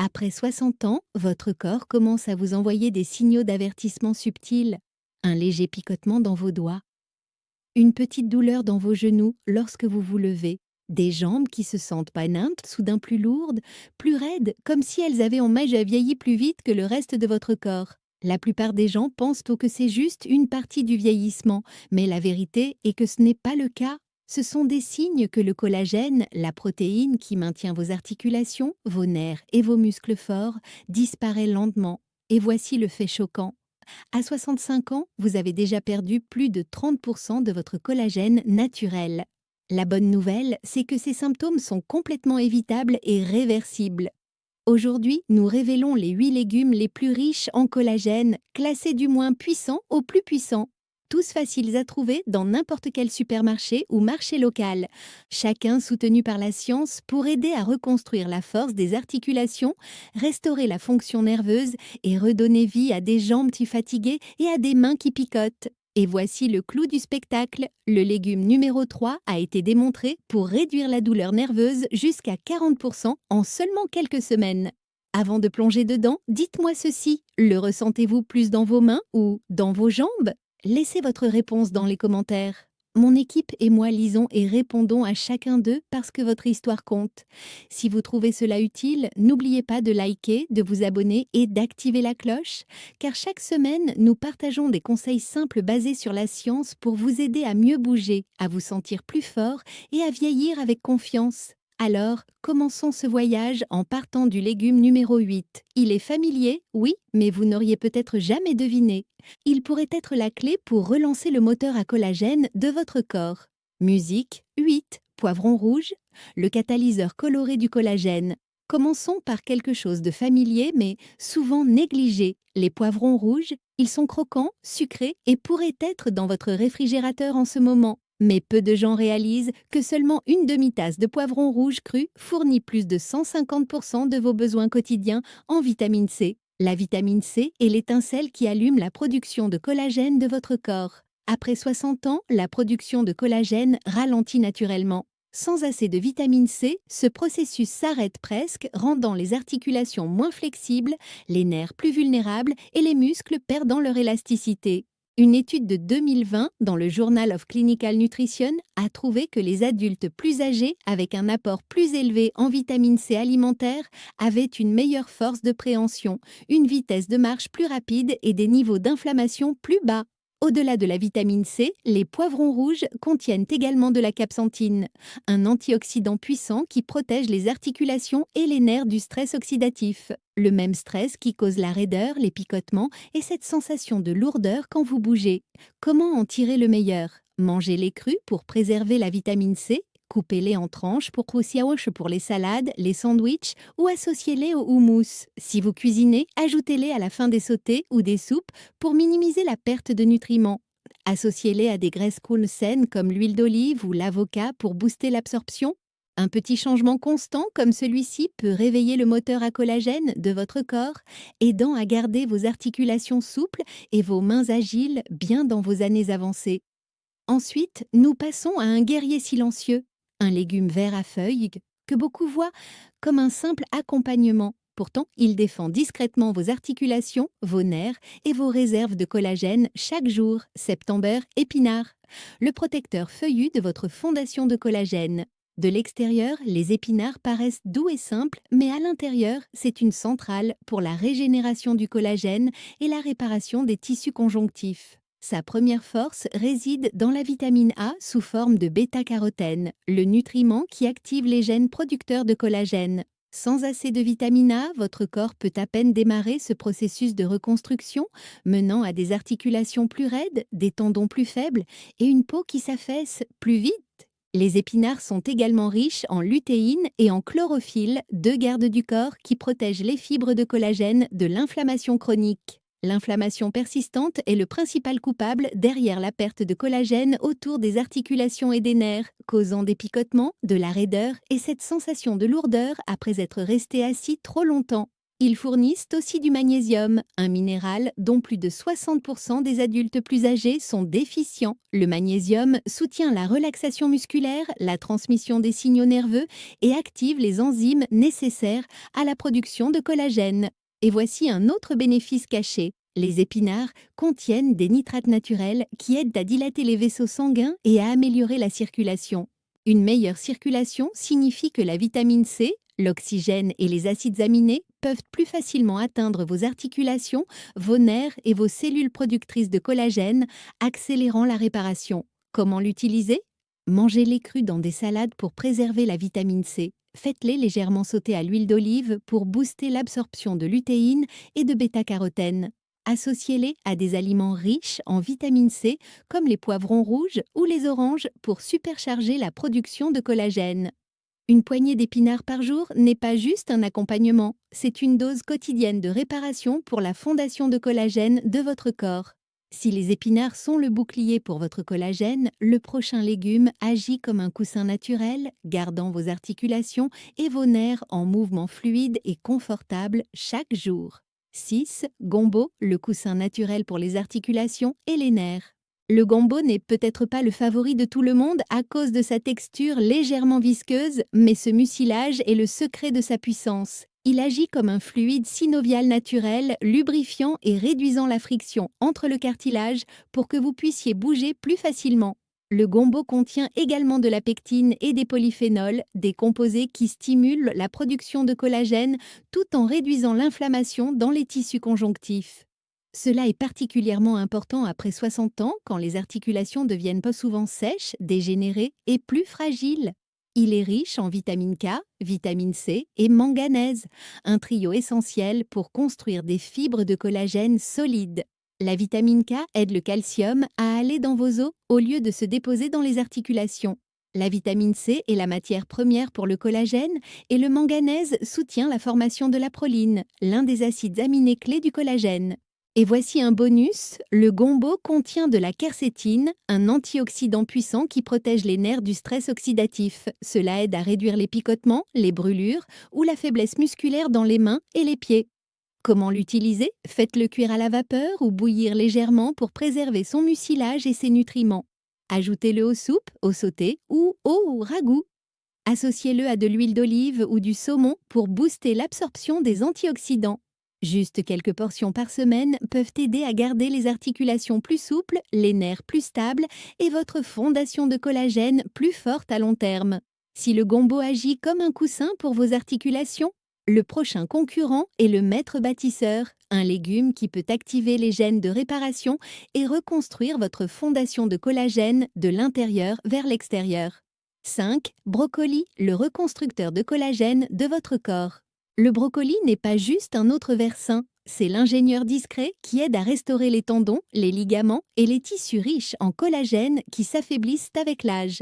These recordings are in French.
Après 60 ans, votre corps commence à vous envoyer des signaux d'avertissement subtils. Un léger picotement dans vos doigts, une petite douleur dans vos genoux lorsque vous vous levez, des jambes qui se sentent banales, soudain plus lourdes, plus raides, comme si elles avaient en déjà vieilli plus vite que le reste de votre corps. La plupart des gens pensent que c'est juste une partie du vieillissement, mais la vérité est que ce n'est pas le cas. Ce sont des signes que le collagène, la protéine qui maintient vos articulations, vos nerfs et vos muscles forts, disparaît lentement. Et voici le fait choquant. À 65 ans, vous avez déjà perdu plus de 30% de votre collagène naturel. La bonne nouvelle, c'est que ces symptômes sont complètement évitables et réversibles. Aujourd'hui, nous révélons les 8 légumes les plus riches en collagène, classés du moins puissant au plus puissant. Tous faciles à trouver dans n'importe quel supermarché ou marché local. Chacun soutenu par la science pour aider à reconstruire la force des articulations, restaurer la fonction nerveuse et redonner vie à des jambes qui fatiguées et à des mains qui picotent. Et voici le clou du spectacle. Le légume numéro 3 a été démontré pour réduire la douleur nerveuse jusqu'à 40% en seulement quelques semaines. Avant de plonger dedans, dites-moi ceci. Le ressentez-vous plus dans vos mains ou dans vos jambes? Laissez votre réponse dans les commentaires. Mon équipe et moi lisons et répondons à chacun d'eux parce que votre histoire compte. Si vous trouvez cela utile, n'oubliez pas de liker, de vous abonner et d'activer la cloche, car chaque semaine, nous partageons des conseils simples basés sur la science pour vous aider à mieux bouger, à vous sentir plus fort et à vieillir avec confiance. Alors, commençons ce voyage en partant du légume numéro 8. Il est familier, oui, mais vous n'auriez peut-être jamais deviné. Il pourrait être la clé pour relancer le moteur à collagène de votre corps. Musique 8. Poivron rouge, le catalyseur coloré du collagène. Commençons par quelque chose de familier mais souvent négligé. Les poivrons rouges, ils sont croquants, sucrés et pourraient être dans votre réfrigérateur en ce moment. Mais peu de gens réalisent que seulement une demi-tasse de poivron rouge cru fournit plus de 150% de vos besoins quotidiens en vitamine C. La vitamine C est l'étincelle qui allume la production de collagène de votre corps. Après 60 ans, la production de collagène ralentit naturellement. Sans assez de vitamine C, ce processus s'arrête presque, rendant les articulations moins flexibles, les nerfs plus vulnérables et les muscles perdant leur élasticité. Une étude de 2020 dans le Journal of Clinical Nutrition a trouvé que les adultes plus âgés, avec un apport plus élevé en vitamine C alimentaire, avaient une meilleure force de préhension, une vitesse de marche plus rapide et des niveaux d'inflammation plus bas. Au-delà de la vitamine C, les poivrons rouges contiennent également de la capsantine, un antioxydant puissant qui protège les articulations et les nerfs du stress oxydatif. Le même stress qui cause la raideur, les picotements et cette sensation de lourdeur quand vous bougez. Comment en tirer le meilleur? Mangez-les crus pour préserver la vitamine C, coupez-les en tranches pour croustillantes pour les salades, les sandwichs ou associez-les au houmous. Si vous cuisinez, ajoutez-les à la fin des sautés ou des soupes pour minimiser la perte de nutriments. Associez-les à des graisses cool saines comme l'huile d'olive ou l'avocat pour booster l'absorption. Un petit changement constant comme celui-ci peut réveiller le moteur à collagène de votre corps, aidant à garder vos articulations souples et vos mains agiles bien dans vos années avancées. Ensuite, nous passons à un guerrier silencieux, un légume vert à feuilles que beaucoup voient comme un simple accompagnement. Pourtant, il défend discrètement vos articulations, vos nerfs et vos réserves de collagène chaque jour. September épinard, le protecteur feuillu de votre fondation de collagène. De l'extérieur, les épinards paraissent doux et simples, mais à l'intérieur, c'est une centrale pour la régénération du collagène et la réparation des tissus conjonctifs. Sa première force réside dans la vitamine A sous forme de bêta-carotène, le nutriment qui active les gènes producteurs de collagène. Sans assez de vitamine A, votre corps peut à peine démarrer ce processus de reconstruction, menant à des articulations plus raides, des tendons plus faibles et une peau qui s'affaisse plus vite. Les épinards sont également riches en lutéine et en chlorophylle, deux gardes du corps qui protègent les fibres de collagène de l'inflammation chronique. L'inflammation persistante est le principal coupable derrière la perte de collagène autour des articulations et des nerfs, causant des picotements, de la raideur et cette sensation de lourdeur après être resté assis trop longtemps. Ils fournissent aussi du magnésium, un minéral dont plus de 60% des adultes plus âgés sont déficients. Le magnésium soutient la relaxation musculaire, la transmission des signaux nerveux et active les enzymes nécessaires à la production de collagène. Et voici un autre bénéfice caché. Les épinards contiennent des nitrates naturels qui aident à dilater les vaisseaux sanguins et à améliorer la circulation. Une meilleure circulation signifie que la vitamine C, l'oxygène et les acides aminés peuvent plus facilement atteindre vos articulations, vos nerfs et vos cellules productrices de collagène, accélérant la réparation. Comment l'utiliser? Mangez-les crus dans des salades pour préserver la vitamine C. Faites-les légèrement sauter à l'huile d'olive pour booster l'absorption de lutéine et de bêta-carotène. Associez-les à des aliments riches en vitamine C comme les poivrons rouges ou les oranges pour supercharger la production de collagène. Une poignée d'épinards par jour n'est pas juste un accompagnement, c'est une dose quotidienne de réparation pour la fondation de collagène de votre corps. Si les épinards sont le bouclier pour votre collagène, le prochain légume agit comme un coussin naturel, gardant vos articulations et vos nerfs en mouvement fluide et confortable chaque jour. 6. Gombo, le coussin naturel pour les articulations et les nerfs. Le gombo n'est peut-être pas le favori de tout le monde à cause de sa texture légèrement visqueuse, mais ce mucilage est le secret de sa puissance. Il agit comme un fluide synovial naturel, lubrifiant et réduisant la friction entre le cartilage pour que vous puissiez bouger plus facilement. Le gombo contient également de la pectine et des polyphénols, des composés qui stimulent la production de collagène tout en réduisant l'inflammation dans les tissus conjonctifs. Cela est particulièrement important après 60 ans quand les articulations deviennent pas souvent sèches, dégénérées et plus fragiles. Il est riche en vitamine K, vitamine C et manganèse, un trio essentiel pour construire des fibres de collagène solides. La vitamine K aide le calcium à aller dans vos os au lieu de se déposer dans les articulations. La vitamine C est la matière première pour le collagène et le manganèse soutient la formation de la proline, l'un des acides aminés clés du collagène. Et voici un bonus, le gombo contient de la quercétine, un antioxydant puissant qui protège les nerfs du stress oxydatif. Cela aide à réduire les picotements, les brûlures ou la faiblesse musculaire dans les mains et les pieds. Comment l'utiliser? Faites-le cuire à la vapeur ou bouillir légèrement pour préserver son mucilage et ses nutriments. Ajoutez-le aux soupes, au sauté ou au ragoût. Associez-le à de l'huile d'olive ou du saumon pour booster l'absorption des antioxydants. Juste quelques portions par semaine peuvent aider à garder les articulations plus souples, les nerfs plus stables et votre fondation de collagène plus forte à long terme. Si le gombo agit comme un coussin pour vos articulations, le prochain concurrent est le maître bâtisseur, un légume qui peut activer les gènes de réparation et reconstruire votre fondation de collagène de l'intérieur vers l'extérieur. 5. Brocoli, le reconstructeur de collagène de votre corps. Le brocoli n'est pas juste un autre vers sain, c'est l'ingénieur discret qui aide à restaurer les tendons, les ligaments et les tissus riches en collagène qui s'affaiblissent avec l'âge.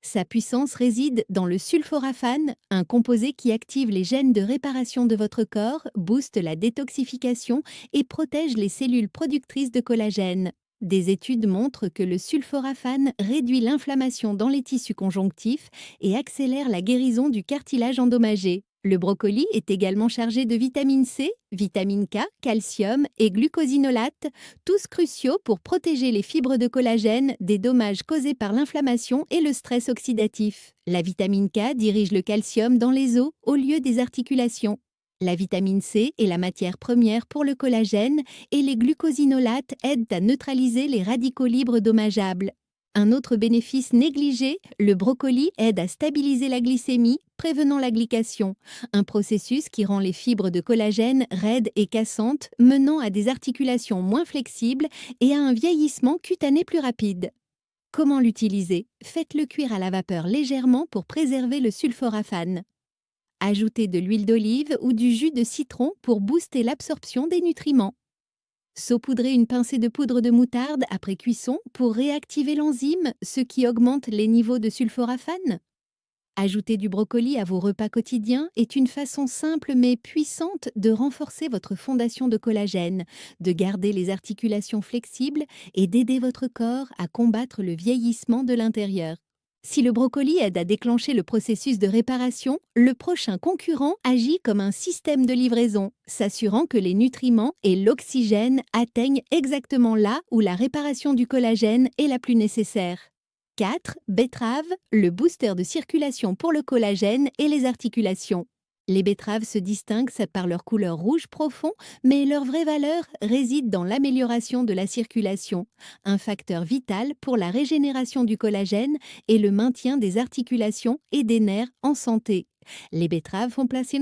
Sa puissance réside dans le sulforaphane, un composé qui active les gènes de réparation de votre corps, booste la détoxification et protège les cellules productrices de collagène. Des études montrent que le sulforaphane réduit l'inflammation dans les tissus conjonctifs et accélère la guérison du cartilage endommagé. Le brocoli est également chargé de vitamine C, vitamine K, calcium et glucosinolate, tous cruciaux pour protéger les fibres de collagène des dommages causés par l'inflammation et le stress oxydatif. La vitamine K dirige le calcium dans les os au lieu des articulations. La vitamine C est la matière première pour le collagène et les glucosinolates aident à neutraliser les radicaux libres dommageables. Un autre bénéfice négligé, le brocoli aide à stabiliser la glycémie, prévenant la glycation, un processus qui rend les fibres de collagène raides et cassantes, menant à des articulations moins flexibles et à un vieillissement cutané plus rapide. Comment l'utiliser? Faites-le cuire à la vapeur légèrement pour préserver le sulforaphane. Ajoutez de l'huile d'olive ou du jus de citron pour booster l'absorption des nutriments. Saupoudrez une pincée de poudre de moutarde après cuisson pour réactiver l'enzyme, ce qui augmente les niveaux de sulforaphane. Ajouter du brocoli à vos repas quotidiens est une façon simple mais puissante de renforcer votre fondation de collagène, de garder les articulations flexibles et d'aider votre corps à combattre le vieillissement de l'intérieur. Si le brocoli aide à déclencher le processus de réparation, le prochain concurrent agit comme un système de livraison, s'assurant que les nutriments et l'oxygène atteignent exactement là où la réparation du collagène est la plus nécessaire. 4. Betterave, le booster de circulation pour le collagène et les articulations. Les betteraves se distinguent par leur couleur rouge profond, mais leur vraie valeur réside dans l'amélioration de la circulation, un facteur vital pour la régénération du collagène et le maintien des articulations et des nerfs en santé. Les betteraves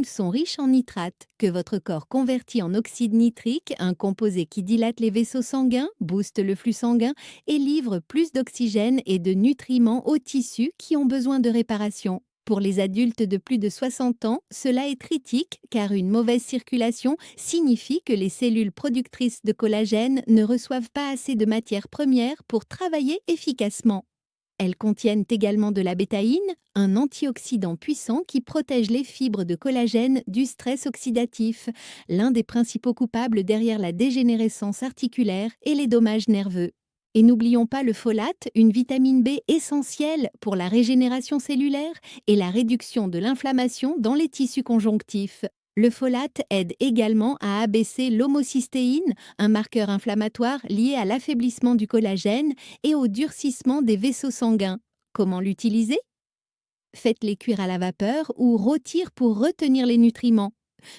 sont riches en nitrates, que votre corps convertit en oxyde nitrique, un composé qui dilate les vaisseaux sanguins, booste le flux sanguin et livre plus d'oxygène et de nutriments aux tissus qui ont besoin de réparation. Pour les adultes de plus de 60 ans, cela est critique car une mauvaise circulation signifie que les cellules productrices de collagène ne reçoivent pas assez de matières premières pour travailler efficacement. Elles contiennent également de la bétaïne, un antioxydant puissant qui protège les fibres de collagène du stress oxydatif, l'un des principaux coupables derrière la dégénérescence articulaire et les dommages nerveux. Et n'oublions pas le folate, une vitamine B essentielle pour la régénération cellulaire et la réduction de l'inflammation dans les tissus conjonctifs. Le folate aide également à abaisser l'homocystéine, un marqueur inflammatoire lié à l'affaiblissement du collagène et au durcissement des vaisseaux sanguins. Comment l'utiliser? Faites-les cuire à la vapeur ou rôtir pour retenir les nutriments.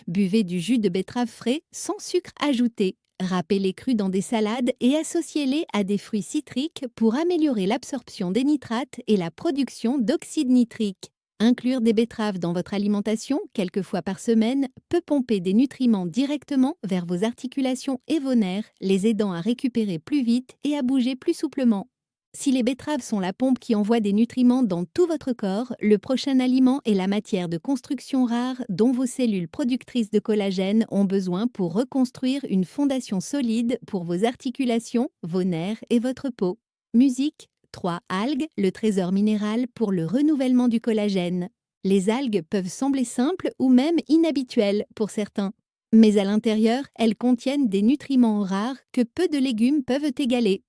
Buvez du jus de betterave frais sans sucre ajouté. Râpez-les crus dans des salades et associez-les à des fruits citriques pour améliorer l'absorption des nitrates et la production d'oxyde nitrique. Inclure des betteraves dans votre alimentation quelques fois par semaine peut pomper des nutriments directement vers vos articulations et vos nerfs, les aidant à récupérer plus vite et à bouger plus souplement. Si les betteraves sont la pompe qui envoie des nutriments dans tout votre corps, le prochain aliment est la matière de construction rare dont vos cellules productrices de collagène ont besoin pour reconstruire une fondation solide pour vos articulations, vos nerfs et votre peau. Musique. 3. Algues, le trésor minéral pour le renouvellement du collagène. Les algues peuvent sembler simples ou même inhabituelles pour certains. Mais à l'intérieur, elles contiennent des nutriments rares que peu de légumes peuvent égaler.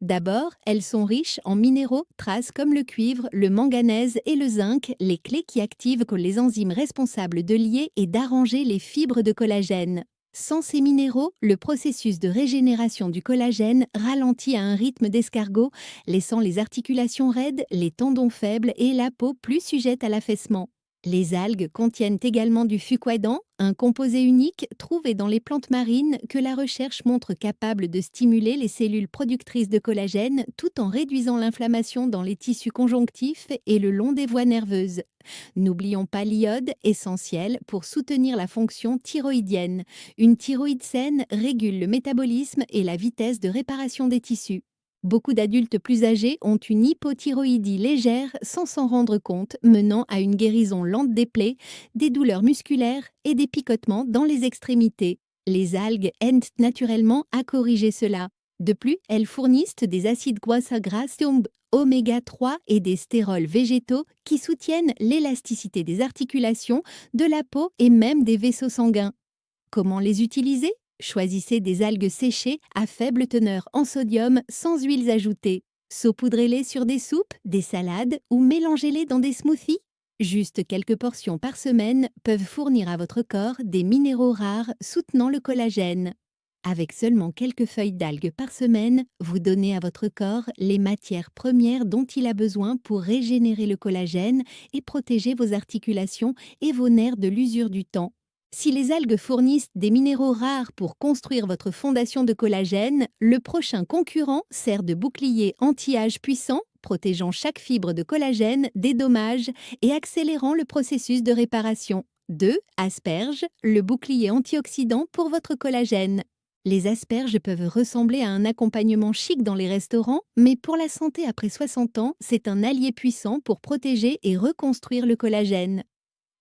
D'abord, elles sont riches en minéraux, traces comme le cuivre, le manganèse et le zinc, les clés qui activent les enzymes responsables de lier et d'arranger les fibres de collagène. Sans ces minéraux, le processus de régénération du collagène ralentit à un rythme d'escargot, laissant les articulations raides, les tendons faibles et la peau plus sujette à l'affaissement. Les algues contiennent également du fucoïdan, un composé unique trouvé dans les plantes marines que la recherche montre capable de stimuler les cellules productrices de collagène tout en réduisant l'inflammation dans les tissus conjonctifs et le long des voies nerveuses. N'oublions pas l'iode, essentiel pour soutenir la fonction thyroïdienne. Une thyroïde saine régule le métabolisme et la vitesse de réparation des tissus. Beaucoup d'adultes plus âgés ont une hypothyroïdie légère sans s'en rendre compte, menant à une guérison lente des plaies, des douleurs musculaires et des picotements dans les extrémités. Les algues aident naturellement à corriger cela. De plus, elles fournissent des acides gras oméga 3 et des stérols végétaux qui soutiennent l'élasticité des articulations, de la peau et même des vaisseaux sanguins. Comment les utiliser? Choisissez des algues séchées à faible teneur en sodium sans huiles ajoutées. Saupoudrez-les sur des soupes, des salades ou mélangez-les dans des smoothies. Juste quelques portions par semaine peuvent fournir à votre corps des minéraux rares soutenant le collagène. Avec seulement quelques feuilles d'algues par semaine, vous donnez à votre corps les matières premières dont il a besoin pour régénérer le collagène et protéger vos articulations et vos nerfs de l'usure du temps. Si les algues fournissent des minéraux rares pour construire votre fondation de collagène, le prochain concurrent sert de bouclier anti-âge puissant, protégeant chaque fibre de collagène des dommages et accélérant le processus de réparation. 2. Asperges, le bouclier antioxydant pour votre collagène. Les asperges peuvent ressembler à un accompagnement chic dans les restaurants, mais pour la santé après 60 ans, c'est un allié puissant pour protéger et reconstruire le collagène.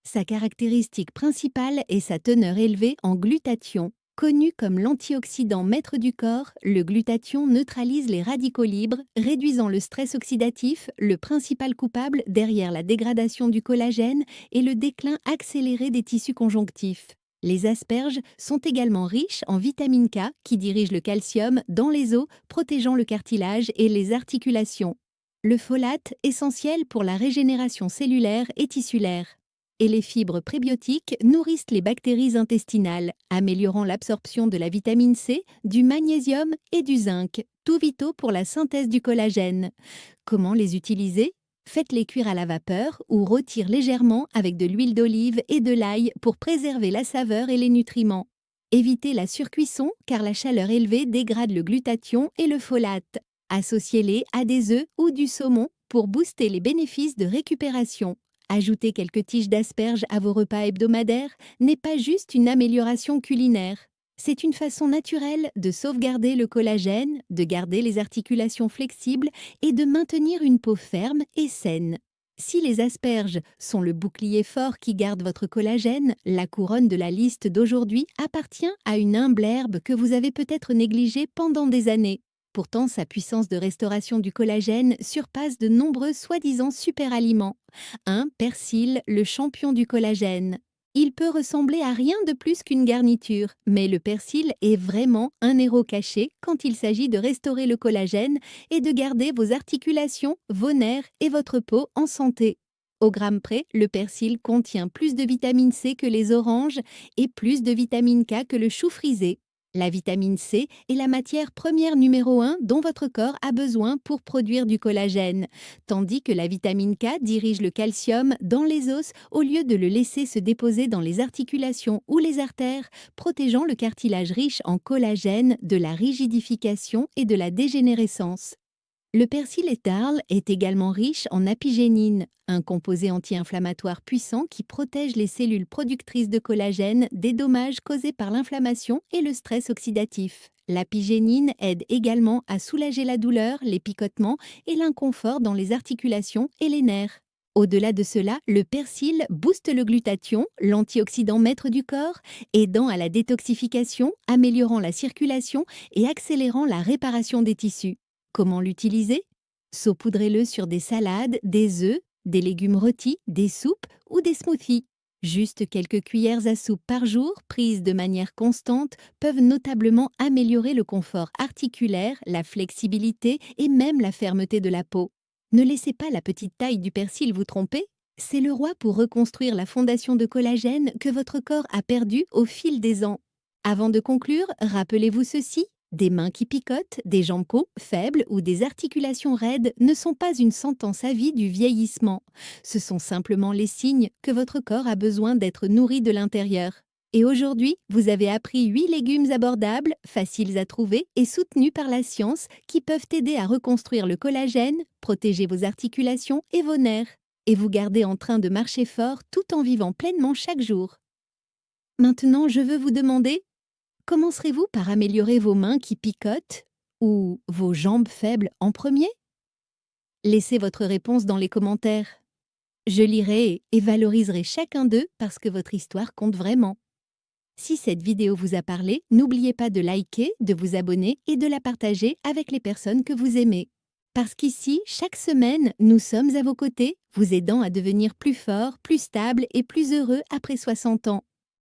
Sa caractéristique principale est sa teneur élevée en glutathion. Connu comme l'antioxydant maître du corps, le glutathion neutralise les radicaux libres, réduisant le stress oxydatif, le principal coupable derrière la dégradation du collagène et le déclin accéléré des tissus conjonctifs. Les asperges sont également riches en vitamine K qui dirige le calcium dans les os, protégeant le cartilage et les articulations. Le folate, essentiel pour la régénération cellulaire et tissulaire. Et les fibres prébiotiques nourrissent les bactéries intestinales, améliorant l'absorption de la vitamine C, du magnésium et du zinc, tout vitaux pour la synthèse du collagène. Comment les utiliser? Faites-les cuire à la vapeur ou rôtir légèrement avec de l'huile d'olive et de l'ail pour préserver la saveur et les nutriments. Évitez la surcuisson car la chaleur élevée dégrade le glutathion et le folate. Associez-les à des œufs ou du saumon pour booster les bénéfices de récupération. Ajouter quelques tiges d'asperges à vos repas hebdomadaires n'est pas juste une amélioration culinaire. C'est une façon naturelle de sauvegarder le collagène, de garder les articulations flexibles et de maintenir une peau ferme et saine. Si les asperges sont le bouclier fort qui garde votre collagène, la couronne de la liste d'aujourd'hui appartient à une humble herbe que vous avez peut-être négligée pendant des années. Pourtant, sa puissance de restauration du collagène surpasse de nombreux soi-disant super-aliments. 1. Persil, le champion du collagène. Il peut ressembler à rien de plus qu'une garniture, mais le persil est vraiment un héros caché quand il s'agit de restaurer le collagène et de garder vos articulations, vos nerfs et votre peau en santé. Au gramme près, le persil contient plus de vitamine C que les oranges et plus de vitamine K que le chou frisé. La vitamine C est la matière première numéro 1 dont votre corps a besoin pour produire du collagène, tandis que la vitamine K dirige le calcium dans les os au lieu de le laisser se déposer dans les articulations ou les artères, protégeant le cartilage riche en collagène de la rigidification et de la dégénérescence. Le persil étarle est également riche en apigénine, un composé anti-inflammatoire puissant qui protège les cellules productrices de collagène des dommages causés par l'inflammation et le stress oxydatif. L'apigénine aide également à soulager la douleur, les picotements et l'inconfort dans les articulations et les nerfs. Au-delà de cela, le persil booste le glutathion, l'antioxydant maître du corps, aidant à la détoxification, améliorant la circulation et accélérant la réparation des tissus. Comment l'utiliser? Saupoudrez-le sur des salades, des œufs, des légumes rôtis, des soupes ou des smoothies. Juste quelques cuillères à soupe par jour, prises de manière constante, peuvent notablement améliorer le confort articulaire, la flexibilité et même la fermeté de la peau. Ne laissez pas la petite taille du persil vous tromper. C'est le roi pour reconstruire la fondation de collagène que votre corps a perdue au fil des ans. Avant de conclure, rappelez-vous ceci. Des mains qui picotent, des jambes faibles ou des articulations raides ne sont pas une sentence à vie du vieillissement. Ce sont simplement les signes que votre corps a besoin d'être nourri de l'intérieur. Et aujourd'hui, vous avez appris 8 légumes abordables, faciles à trouver et soutenus par la science qui peuvent aider à reconstruire le collagène, protéger vos articulations et vos nerfs, et vous garder en train de marcher fort tout en vivant pleinement chaque jour. Maintenant, je veux vous demander: commencerez-vous par améliorer vos mains qui picotent ou vos jambes faibles en premier? Laissez votre réponse dans les commentaires. Je lirai et valoriserai chacun d'eux parce que votre histoire compte vraiment. Si cette vidéo vous a parlé, n'oubliez pas de liker, de vous abonner et de la partager avec les personnes que vous aimez. Parce qu'ici, chaque semaine, nous sommes à vos côtés, vous aidant à devenir plus fort, plus stable et plus heureux après 60 ans.